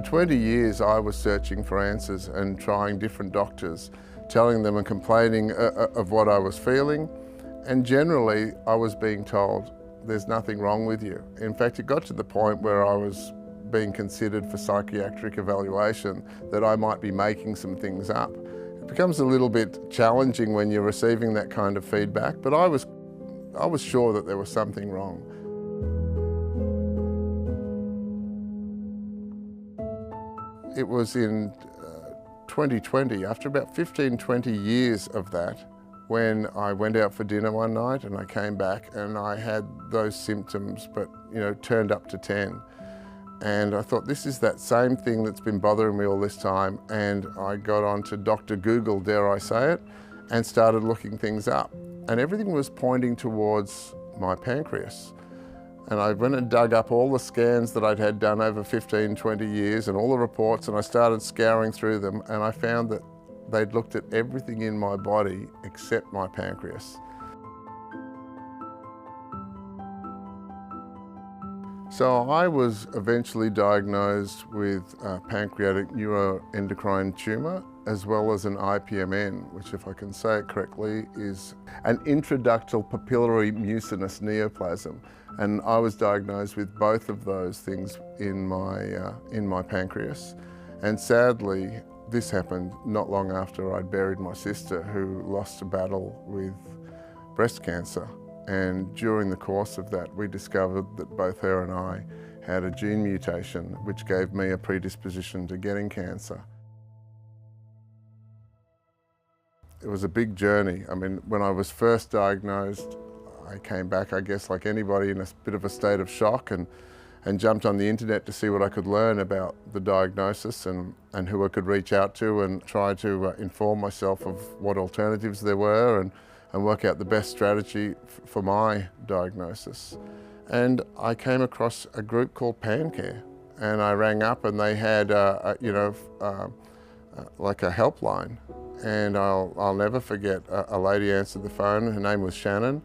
For 20 years I was searching for answers and trying different doctors, telling them and complaining of what I was feeling, and generally I was being told there's nothing wrong with you. In fact, it got to the point where I was being considered for psychiatric evaluation, that I might be making some things up. It becomes a little bit challenging when you're receiving that kind of feedback, but I was sure that there was something wrong. It was in 2020, after about 15, 20 years of that, when I went out for dinner one night and I came back and I had those symptoms, but turned up to 10. And I thought, this is that same thing that's been bothering me all this time. And I got onto Dr. Google, dare I say it, and started looking things up. And everything was pointing towards my pancreas. And I went and dug up all the scans that I'd had done over 15, 20 years and all the reports, and I started scouring through them, and I found that they'd looked at everything in my body except my pancreas. So I was eventually diagnosed with pancreatic neuroendocrine tumour, as well as an IPMN, which, if I can say it correctly, is an intraductal papillary mucinous neoplasm. And I was diagnosed with both of those things in my pancreas. And sadly, this happened not long after I'd buried my sister, who lost a battle with breast cancer. And during the course of that, we discovered that both her and I had a gene mutation, which gave me a predisposition to getting cancer. It was a big journey. I mean, when I was first diagnosed, I came back, I guess, like anybody, in a bit of a state of shock, and jumped on the internet to see what I could learn about the diagnosis and who I could reach out to, and try to inform myself of what alternatives there were, and work out the best strategy for my diagnosis. And I came across a group called Pancare, and I rang up and they had like a helpline. And I'll never forget, a lady answered the phone. Her name was Shannon,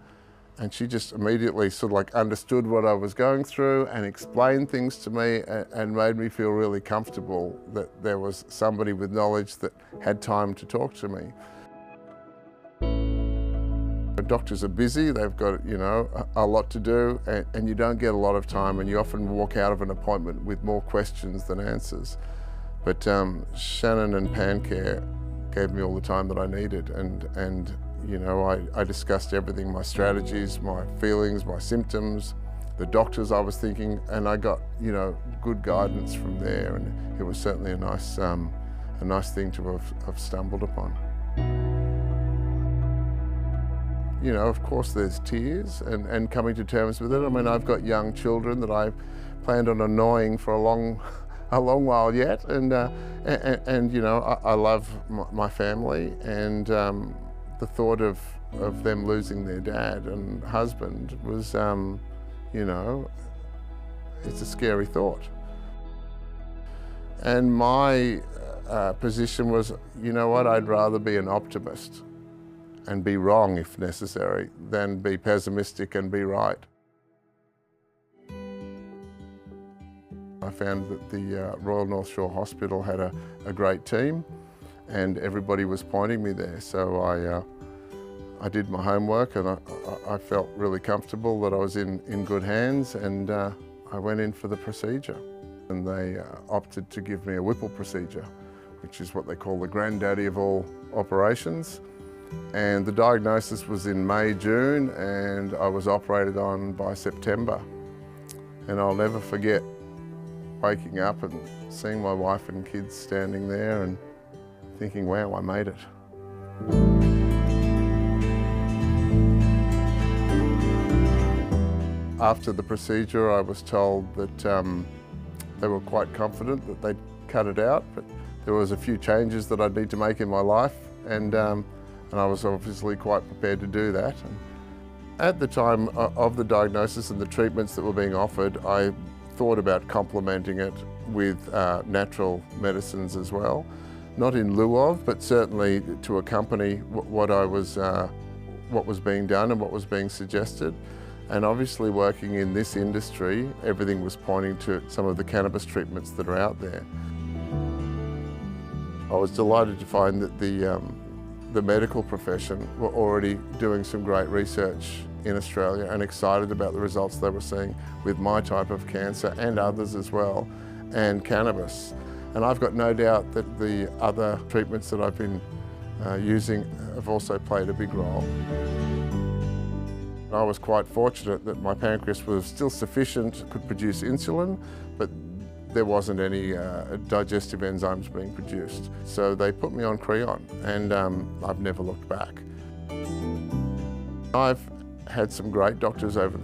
and she just immediately sort of like understood what I was going through and explained things to me, and made me feel really comfortable that there was somebody with knowledge that had time to talk to me. Doctors are busy, they've got a lot to do, and you don't get a lot of time, and you often walk out of an appointment with more questions than answers. But Shannon and Pancare gave me all the time that I needed, and I discussed everything, my strategies, my feelings, my symptoms, the doctors I was thinking, and I got good guidance from there, and it was certainly a nice thing to have stumbled upon. Of course there's tears and coming to terms with it. I mean, I've got young children that I planned on annoying for a long while yet, and I love my family, and the thought of them losing their dad and husband was, it's a scary thought. And my position was, I'd rather be an optimist and be wrong if necessary, than be pessimistic and be right. I found that the Royal North Shore Hospital had a great team, and everybody was pointing me there. So I did my homework, and I felt really comfortable that I was in good hands, and I went in for the procedure. And they opted to give me a Whipple procedure, which is what they call the granddaddy of all operations. And the diagnosis was in May, June, and I was operated on by September. And I'll never forget waking up and seeing my wife and kids standing there and thinking, wow, I made it. After the procedure, I was told that they were quite confident that they'd cut it out, but there was a few changes that I'd need to make in my life, and I was obviously quite prepared to do that. And at the time of the diagnosis and the treatments that were being offered, I thought about complementing it with natural medicines as well. Not in lieu of, but certainly to accompany what was being done and what was being suggested. And obviously working in this industry, everything was pointing to some of the cannabis treatments that are out there. I was delighted to find that the medical profession were already doing some great research in Australia and excited about the results they were seeing with my type of cancer and others as well, and cannabis. And I've got no doubt that the other treatments that I've been using have also played a big role. I was quite fortunate that my pancreas was still sufficient, could produce insulin, but there wasn't any digestive enzymes being produced. So they put me on Creon, and I've never looked back. I've had some great doctors over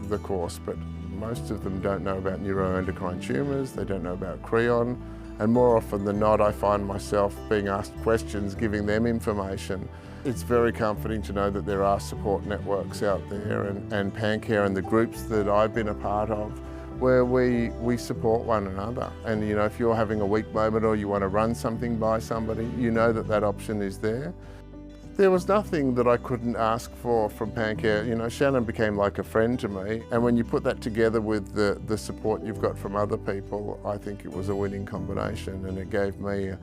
the course, but most of them don't know about neuroendocrine tumours, they don't know about Creon, and more often than not I find myself being asked questions, giving them information. It's very comforting to know that there are support networks out there, and Pancare and the groups that I've been a part of, where we support one another. And you know, if you're having a weak moment or you want to run something by somebody, you know that that option is there. There was nothing that I couldn't ask for from Pancare. You know, Shannon became like a friend to me, and when you put that together with the support you've got from other people, I think it was a winning combination, and it gave me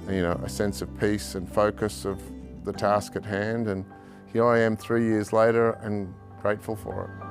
a sense of peace and focus of the task at hand, and here I am 3 years later and grateful for it.